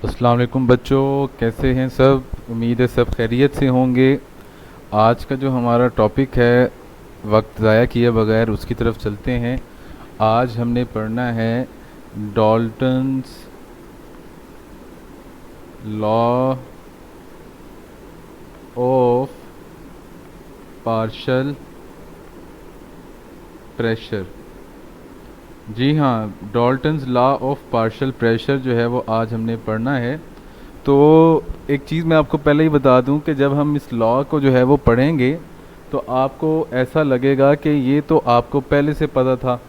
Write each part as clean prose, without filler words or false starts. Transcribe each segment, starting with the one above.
अस्सलाम वालेकुम बच्चों, कैसे हैं सब। उम्मीद है सब खैरियत से होंगे। आज का जो हमारा टॉपिक है, वक्त ज़ाया किए बगैर उसकी तरफ चलते हैं। आज हमने पढ़ना है Dalton's law of partial pressure. जी हाँ, Dalton's law of partial pressure जो है वो आज हमने पढ़ना है। तो एक चीज़ मैं आपको पहले ही बता दूं कि जब हम इस लॉ को जो है वो पढ़ेंगे तो आपको ऐसा लगेगा कि ये तो आपको पहले से पता था,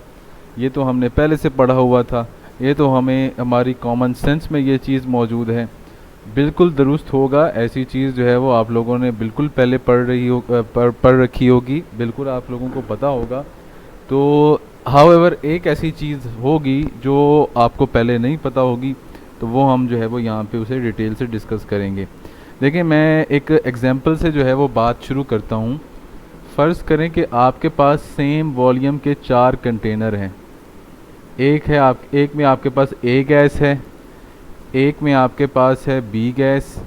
ये तो हमने पहले से पढ़ा हुआ था, ये तो हमें हमारी कॉमन सेंस में ये चीज़ मौजूद है। बिल्कुल दुरुस्त होगा, ऐसी चीज़ जो है वो आप लोगों ने बिल्कुल पहले पढ़ रखी होगी, बिल्कुल आप लोगों को पता होगा। तो हाउएवर एक ऐसी चीज़ होगी जो आपको पहले नहीं पता होगी, तो वो हम जो है वो यहाँ पे उसे डिटेल से डिस्कस करेंगे। देखिए, मैं एक एग्जांपल से जो है वो बात शुरू करता हूँ। फ़र्ज़ करें कि आपके पास सेम वॉल्यूम के 4 कंटेनर हैं। एक में आपके पास ए गैस है, एक में आपके पास है बी गैस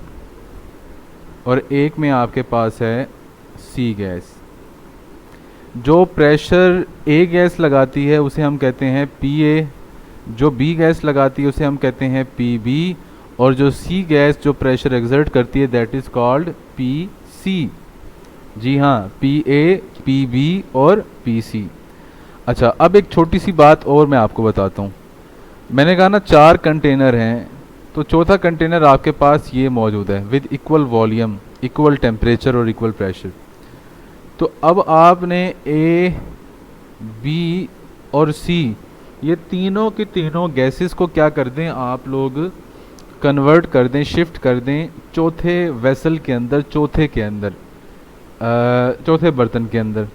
और एक में आपके पास है सी गैस। जो प्रेशर ए गैस लगाती है उसे हम कहते हैं पी ए, जो बी गैस लगाती है उसे हम कहते हैं पी बी, और जो सी गैस जो प्रेशर एक्सर्ट करती है that is called P C. जी हाँ, पी ए, पी बी और पी सी। अच्छा, अब एक छोटी सी बात और मैं आपको बताता हूँ। मैंने कहा ना 4 कंटेनर हैं, तो चौथा कंटेनर आपके पास ये मौजूद है with equal volume, equal temperature और इक्वल प्रेशर। तो अब आपने ए, बी और सी, ये तीनों की तीनों गैसेस को क्या कर दें आप लोग, कन्वर्ट कर दें, शिफ्ट कर दें चौथे वेसल के अंदर, चौथे बर्तन के अंदर।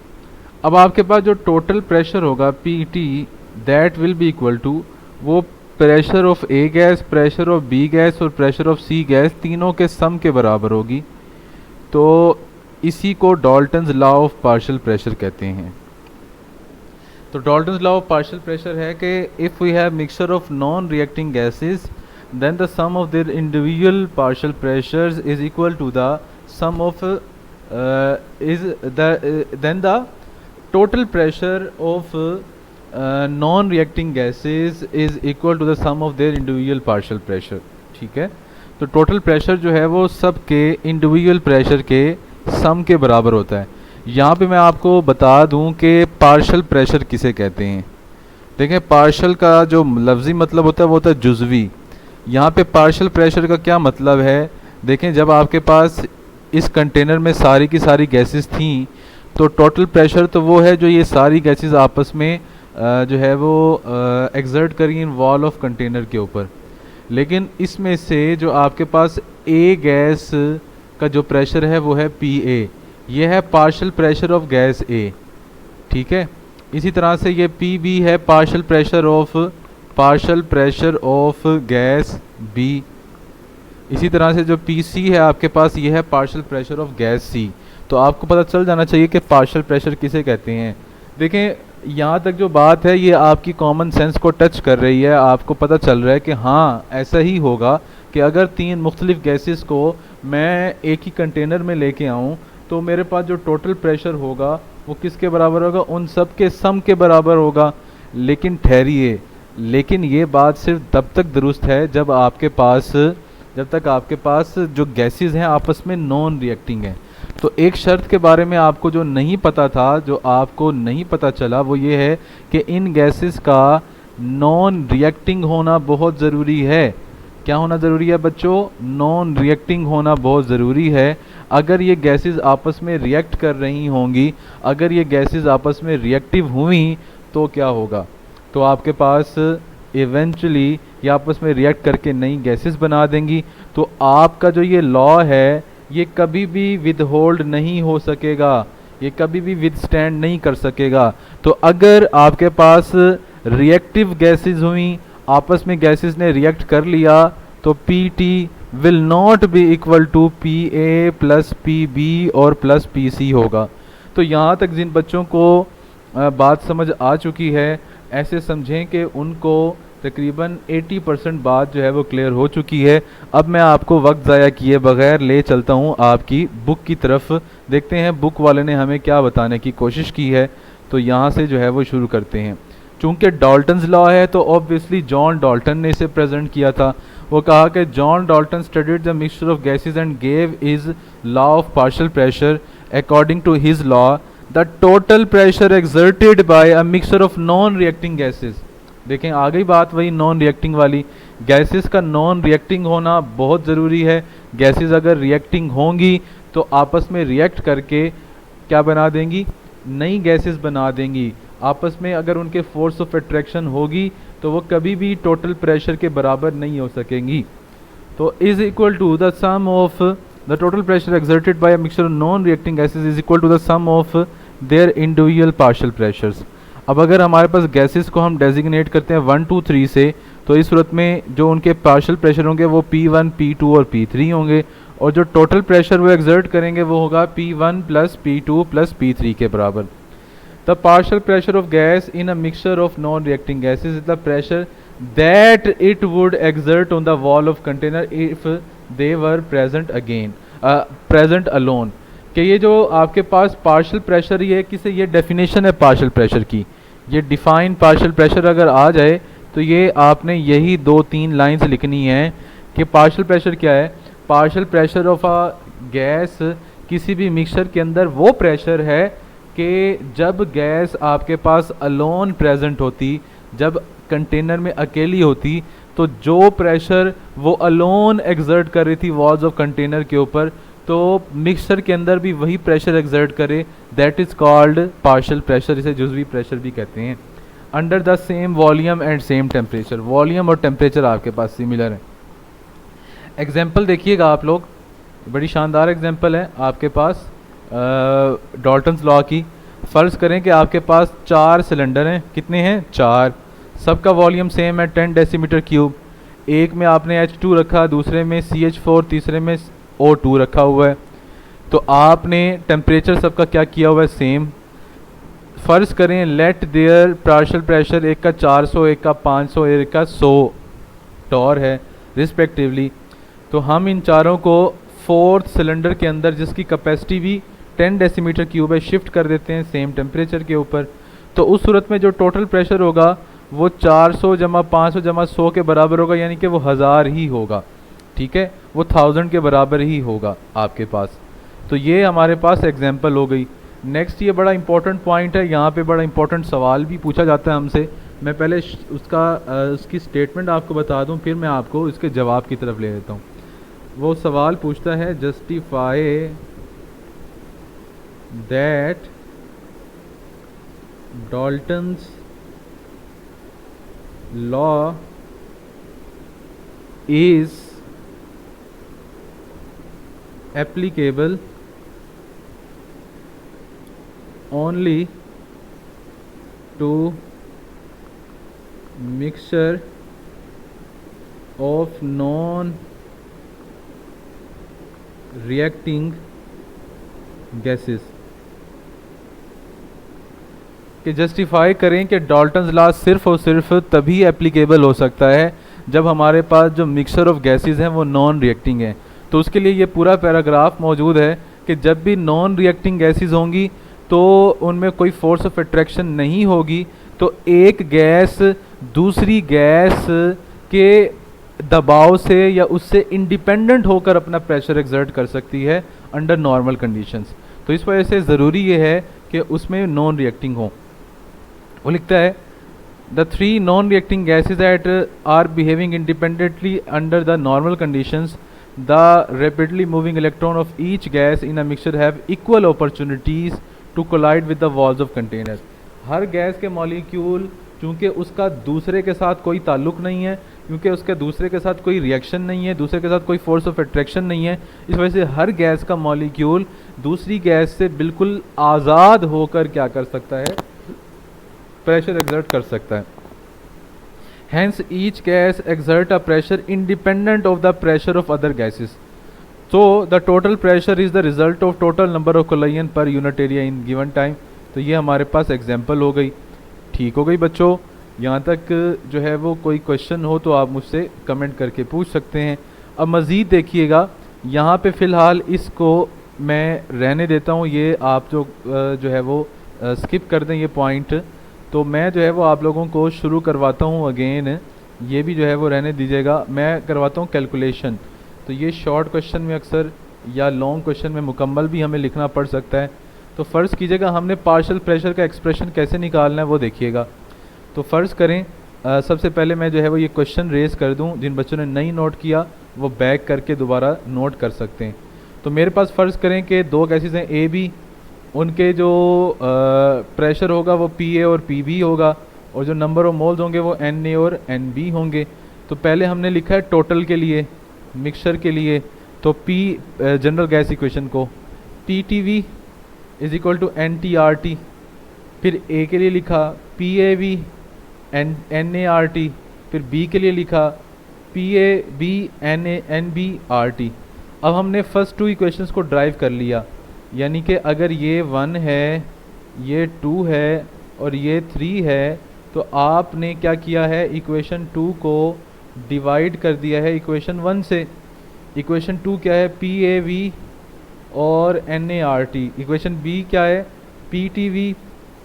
अब आपके पास जो टोटल प्रेशर होगा P T, that will be equal to वो pressure of A gas, pressure of B gas और प्रेशर ऑफ सी गैस तीनों के सम के बराबर होगी। तो इसी को Dalton's law of partial pressure कहते हैं। तो Dalton's law of partial pressure है कि if we have mixture of non reacting gases then the sum of their individual partial pressures is equal to the sum of then the total pressure of non-reacting gases is equal to the sum of their individual partial pressure। ठीक है, तो total pressure जो है वो सब के individual pressure के sum के बराबर होता है। यहाँ पे मैं आपको बता दूँ कि पार्शियल प्रेशर किसे कहते हैं। देखें, पार्शियल का जो लफ्ज़ी मतलब होता है वो होता है जुज़वी। यहाँ पे पार्शियल प्रेशर का क्या मतलब है, देखें, जब आपके पास इस कंटेनर में सारी की सारी गैसेस थीं तो टोटल प्रेशर तो वो है जो ये सारी गैसेस आपस में जो है वो एक्सर्ट करी इन वॉल ऑफ कंटेनर के ऊपर। लेकिन इसमें से जो आपके पास ए गैस का जो प्रेशर है वो है पी ए, ये है partial pressure of gas A. ठीक है, इसी तरह से ये पी बी है partial pressure of gas B. इसी तरह से जो पी सी है आपके पास, ये है partial pressure of gas C. तो आपको पता चल जाना चाहिए कि पार्शियल प्रेशर किसे कहते हैं। देखें, यहाँ तक जो बात है ये आपकी कॉमन सेंस को टच कर रही है। आपको पता चल रहा है कि हाँ ऐसा ही होगा कि अगर 3 मुख्तलिफ गैसेस को मैं एक ही कंटेनर में लेके आऊँ तो मेरे पास जो टोटल प्रेशर होगा वो किसके बराबर होगा, उन सब के सम के बराबर होगा। लेकिन ठहरिए, लेकिन ये बात सिर्फ तब तक दुरुस्त है जब तक आपके पास जो गैसेस हैं आपस में नॉन रिएक्टिंग हैं। तो एक शर्त के बारे में आपको जो नहीं पता था, जो आपको नहीं पता चला, वो ये है कि इन गैसेस का नॉन रिएक्टिंग होना बहुत ज़रूरी है। क्या होना ज़रूरी है बच्चों? नॉन रिएक्टिंग होना बहुत ज़रूरी है। अगर ये गैसेस आपस में रिएक्ट कर रही होंगी, अगर ये गैसेस आपस में रिएक्टिव हुई तो क्या होगा, तो आपके पास इवेंचुअली ये आपस में रिएक्ट करके नई गैसेस बना देंगी। तो आपका जो ये लॉ है ये कभी भी विदहोल्ड नहीं हो सकेगा, ये कभी भी विदस्टैंड नहीं कर सकेगा। तो अगर आपके पास रिएक्टिव गैसेस हुई, आपस में गैसेस ने रिएक्ट कर लिया, तो P T will not be equal to P A plus P B और प्लस पी सी होगा। तो यहाँ तक जिन बच्चों को बात समझ आ चुकी है, ऐसे समझें कि उनको तकरीबन 80% बात जो है वो क्लियर हो चुकी है। अब मैं आपको वक्त ज़ाया किए बगैर ले चलता हूँ आपकी बुक की तरफ। देखते हैं बुक वाले ने हमें क्या बताने की कोशिश की है। तो यहाँ से जो है वो शुरू करते हैं। चूँकि डाल्टन्स लॉ है तो ऑब्वियसली जॉन डाल्टन ने इसे प्रेजेंट किया था। वो कहा कि John Dalton studied the mixture of gases and gave is law of partial pressure. According to his law the total pressure exerted by a mixture of non reacting gases. देखें आ गई बात वही नॉन रिएक्टिंग वाली। Gases का non reacting होना बहुत ज़रूरी है। गैसेस अगर रिएक्टिंग होंगी तो आपस में रिएक्ट करके क्या बना देंगी, नई गैसेस बना देंगी। आपस में अगर उनके फोर्स ऑफ अट्रैक्शन होगी तो वो कभी भी टोटल प्रेशर के बराबर नहीं हो सकेंगी। तो is equal to the sum of the total pressure exerted by a mixture of non reacting gases is equal to the sum of their individual partial pressures. अब अगर हमारे पास गैसेस को हम डेजिग्नेट करते हैं 1 2 3 से, तो इस सूरत में जो उनके पार्शियल प्रेशर होंगे वो P1 P2 और P3 होंगे, और जो टोटल प्रेशर वो एक्सर्ट करेंगे वो होगा P1 plus P2 plus P3 के बराबर। The partial pressure of gas in a mixture of non reacting gases is the pressure that it would exert on the wall of container if they were present alone. कि ये जो आपके पास partial pressure ये किसे, ये definition है partial pressure की। ये डिफाइन पार्शियल प्रेशर अगर आ जाए तो ये आपने यही 2-3 लाइंस लिखनी है कि पार्शियल प्रेशर क्या है। Partial pressure of a gas किसी भी मिक्सचर के अंदर वो प्रेशर है कि जब गैस आपके पास अलोन प्रेजेंट होती, जब कंटेनर में अकेली होती, तो जो प्रेशर वो अलोन एक्सर्ट कर रही थी वॉल्स ऑफ कंटेनर के ऊपर, तो मिक्सचर के अंदर भी वही प्रेशर एक्सर्ट करे, that is called partial pressure. इसे जुज़वी प्रेशर भी कहते हैं। Under the same volume and same temperature, volume और टेम्परेचर आपके पास सिमिलर है। एग्जाम्पल देखिएगा आप लोग, बड़ी शानदार एग्जाम्पल है आपके पास डाल्टन्स लॉ की। फ़र्ज़ करें कि आपके पास 4 सिलेंडर हैं। कितने हैं? 4। सबका वॉल्यूम सेम है 10 डेसीमीटर क्यूब। एक में आपने H2 रखा, दूसरे में CH4, तीसरे में O2 रखा हुआ है। तो आपने टेम्परेचर सबका क्या किया हुआ है? सेम। फ़र्ज़ करें लेट देयर पार्शियल प्रेशर एक का 400, एक का 500, एक का 100 टॉर है रिस्पेक्टिवली। तो हम इन चारों को 4th सिलेंडर के अंदर, जिसकी कैपेसिटी भी 10 डेसीमीटर क्यूब है, शिफ्ट कर देते हैं सेम टेम्परेचर के ऊपर। तो उस सूरत में जो टोटल प्रेशर होगा वो 400 जमा 500 जमा 100 के बराबर होगा, यानी कि वो 1000 ही होगा। ठीक है, वो 1000 के बराबर ही होगा आपके पास। तो ये हमारे पास एग्जांपल हो गई। नेक्स्ट ये बड़ा इंपॉर्टेंट पॉइंट है, यहाँ पे बड़ा इंपॉर्टेंट सवाल भी पूछा जाता है हमसे। मैं पहले उसकी स्टेटमेंट आपको बता दूँ, फिर मैं आपको इसके जवाब की तरफ ले लेता हूँ। वो सवाल पूछता है justify that Dalton's law is applicable only to mixture of non reacting gases। कि जस्टिफाई करें कि डाल्टन्स लॉ सिर्फ और सिर्फ तभी एप्लीकेबल हो सकता है जब हमारे पास जो मिक्सचर ऑफ गैसेस हैं वो नॉन रिएक्टिंग है। तो उसके लिए ये पूरा पैराग्राफ मौजूद है कि जब भी नॉन रिएक्टिंग गैसेस होंगी तो उनमें कोई फोर्स ऑफ अट्रैक्शन नहीं होगी, तो एक गैस दूसरी गैस के दबाव से या उससे इंडिपेंडेंट होकर अपना प्रेशर एक्सर्ट कर सकती है अंडर नॉर्मल कंडीशंस। तो इस वजह से ज़रूरी ये है कि उसमें नॉन रिएक्टिंग हो। वो लिखता है the 3 non reacting gases that are behaving independently under the normal conditions, the rapidly moving electron of each gas in a mixture have equal opportunities to collide with the walls of container। Her gas के molecule चूँकि उसका दूसरे के साथ कोई ताल्लुक़ नहीं है, क्योंकि उसके दूसरे के साथ कोई रिएक्शन नहीं है, दूसरे के साथ कोई फोर्स ऑफ अट्रैक्शन नहीं है, इस वजह से हर गैस का मॉलिक्यूल दूसरी गैस से बिल्कुल आज़ाद होकर क्या कर सकता है? प्रेशर एक्सर्ट कर सकता है। Hence each gas exert a pressure independent of the pressure of other gases. So the total pressure is the result of total number of collision per unit area in given time। तो ये हमारे पास example हो गई। ठीक हो गई बच्चों, यहाँ तक जो है वो कोई क्वेश्चन हो तो आप मुझसे कमेंट करके पूछ सकते हैं। अब मज़ीद देखिएगा, यहाँ पे फ़िलहाल इसको मैं रहने देता हूँ, ये आप जो है वो स्किप कर दें ये पॉइंट। तो मैं जो है वो आप लोगों को शुरू करवाता हूँ अगेन, ये भी जो है वो रहने दीजिएगा, मैं करवाता हूँ कैलकुलेशन। तो ये शॉर्ट क्वेश्चन में अक्सर या लॉन्ग क्वेश्चन में मुकम्मल भी हमें लिखना पड़ सकता है। तो फ़र्ज़ कीजिएगा हमने पार्शियल प्रेशर का एक्सप्रेशन कैसे निकालना है वो देखिएगा। तो फ़र्ज़ करें सबसे पहले मैं जो है वो ये क्वेश्चन रेज़ कर दूं, जिन बच्चों ने नहीं नोट किया वो बैक करके दोबारा नोट कर सकते हैं। तो मेरे पास फ़र्ज़ करें कि दो गैसेस हैं ए बी, उनके जो प्रेशर होगा वो पी ए और पी बी होगा, और जो नंबर ऑफ मोल्स होंगे वो एन ए और एन बी होंगे। तो पहले हमने लिखा है टोटल के लिए, मिक्सचर के लिए, तो पी जनरल गैस इक्वेशन को T T V is equal to N T R T. फिर ए के लिए लिखा P A V N A R T, फिर बी के लिए लिखा P A B N B R T. अब हमने फर्स्ट टू इक्वेशंस को ड्राइव कर लिया, यानी कि अगर ये 1 है, ये 2 है और ये 3 है, तो आपने क्या किया है, इक्वेशन 2 को डिवाइड कर दिया है इक्वेशन 1 से। इक्वेशन 2 क्या है, पी ए वी और N A R T. Equation B क्या है, P T V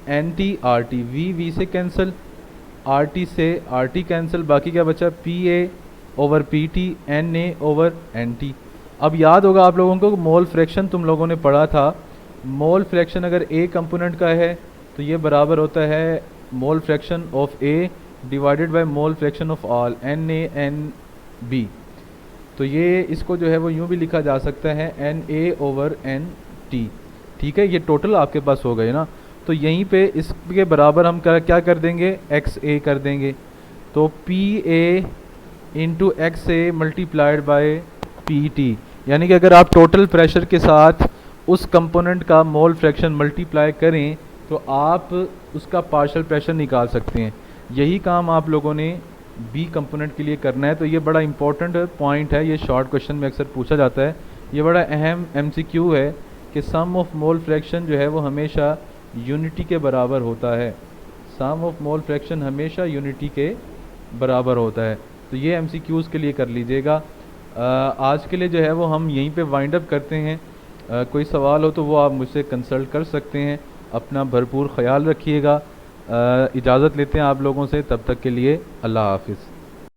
N T R T. V से कैंसिल, आर टी से आर टी कैंसिल, बाकी क्या बचा, P A over P T, N A over N T. अब याद होगा आप लोगों को मोल फ्रैक्शन तुम लोगों ने पढ़ा था। मोल फ्रैक्शन अगर ए कंपोनेंट का है तो ये बराबर होता है mole fraction of A divided by mole fraction of all, N A N B. तो ये इसको जो है वो यूँ भी लिखा जा सकता है N A over N T. ठीक है, ये टोटल आपके पास हो गए ना। तो यहीं पे इसके बराबर हम क्या कर देंगे, एक्स ए कर देंगे। तो P A into x A multiplied by P T, यानी कि अगर आप टोटल प्रेशर के साथ उस कंपोनेंट का मोल फ्रैक्शन मल्टीप्लाई करें तो आप उसका पार्शियल प्रेशर निकाल सकते हैं। यही काम आप लोगों ने बी कंपोनेंट के लिए करना है। तो ये बड़ा इंपॉर्टेंट पॉइंट है, ये शॉर्ट क्वेश्चन में अक्सर पूछा जाता है। ये बड़ा अहम एमसीक्यू है कि सम ऑफ मोल फ्रैक्शन जो है वो हमेशा यूनिटी के बराबर होता है। सम ऑफ मोल फ्रैक्शन हमेशा यूनिटी के बराबर होता है। तो ये एमसीक्यूज़ के लिए कर लीजिएगा। आज के लिए जो है वो हम यहीं पे वाइंड अप करते हैं। कोई सवाल हो तो वो आप मुझसे कंसल्ट कर सकते हैं। अपना भरपूर ख्याल रखिएगा। इजाज़त लेते हैं आप लोगों से, तब तक के लिए अल्लाह हाफ़िज़।